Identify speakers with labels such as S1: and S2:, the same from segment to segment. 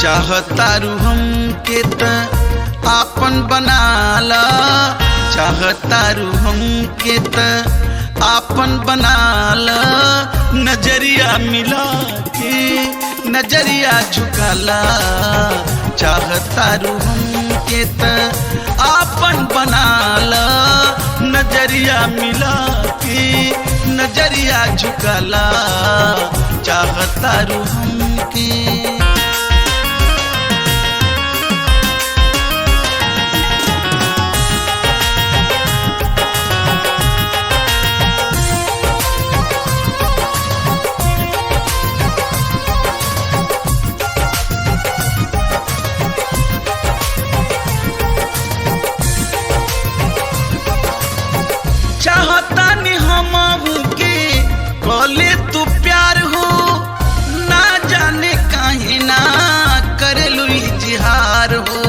S1: चाहतारू हमके त आपन बनाला, चाहतारू हमके त आपन बनाला। नजरिया मिला के नजरिया झुकाला, चाहतारू हमके त आपन बनाला। नजरिया मिला के नजरिया झुकाला, चाहतारू हमके। चाहतानी हमहू के कले तू प्यार हो, ना जाने काहे ना करेलू इजहार हो।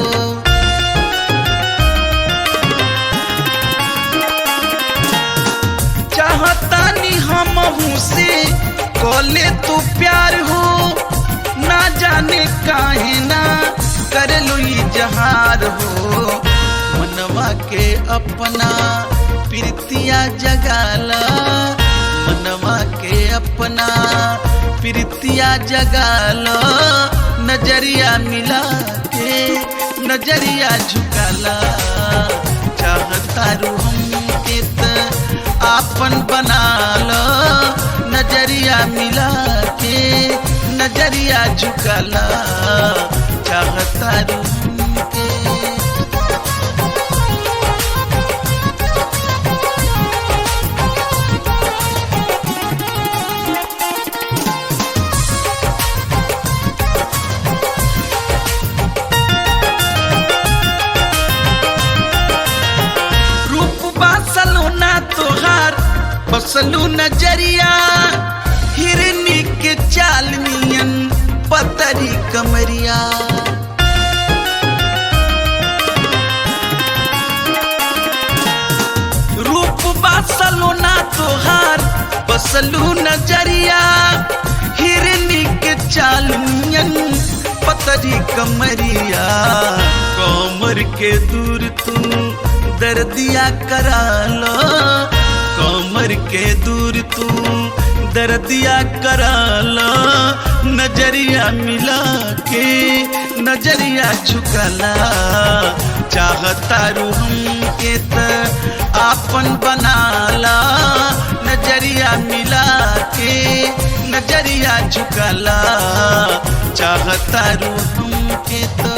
S1: चाहतानी हमहू से कले तू प्यार हो, ना जाने काहे ना करेलू इजहार हो। मनवा के अपना प्रीतिया जगाला, मनवा के अपना प्रीतिया जगाला। नजरिया मिला के नजरिया झुकाला, चाहतारू हमके त आपन बनाला। नजरिया मिला के नजरिया झुकाला, चाहतारू हमके। तोहार बसलू नजरिया, हिरनी के चाल नियन पतरी कमरिया। रूप बासलो ना तोहार बसलू नजरिया, हिरनी के चाल नियन पतरी कमरिया। कमर के दूर तू दर्दिया करालो, कमर के दूर तू दर्दिया करालो। नजरिया मिला के नजरिया झुकाला, चाहतारू हमके त आपन बनाला। नजरिया मिला के नजरिया झुकाला, चाहतारू हमके त।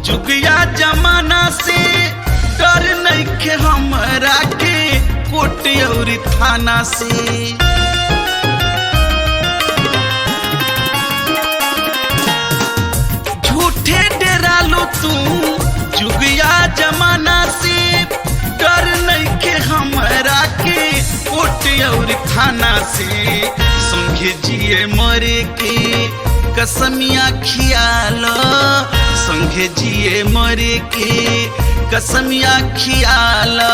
S1: जुगिया जमाना से डर नइखे हमरा के कोर्ट और थाना से। झूठे डेरा लो तू जुगिया जमाना से, डर नइखे हमरा के कोर्ट और थाना से। संगे जिए मरे के कसमिया खियालो, संगे जिए मरे के कसमिया खियाला।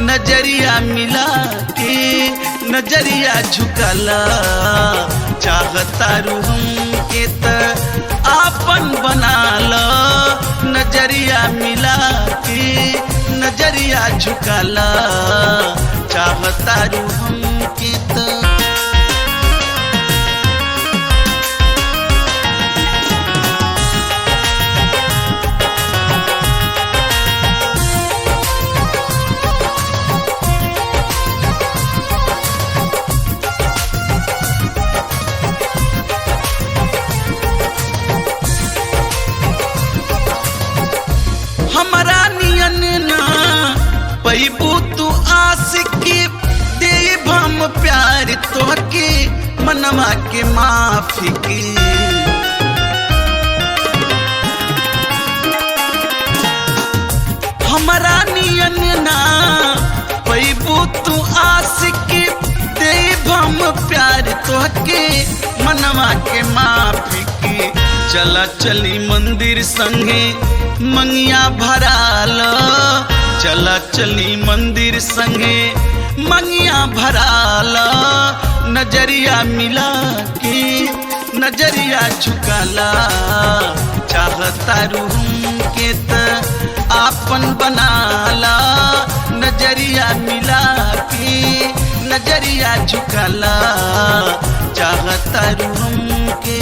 S1: नजरिया मिला के नजरिया झुकाला, चाहतारू हमके त आपन बनाला। नजरिया मिला के नजरिया झुकाला, चाहतारू हमके त। हमरा नियन ना पैबू तू आशिकी, देब हम प्यार तोहके मनवा के माफी की। हमरा नियन ना पैबू तू तोहके मनवा के माफी की। चला चली मंदिर संगे मंगिया भराल, चला चली मंदिर संगे मंगिया भराल। नजरिया मिला के नजरिया झुकाला, चाहता रूम के त आपन बनाला। नजरिया मिला के नजरिया झुकाला, चाहता रूम के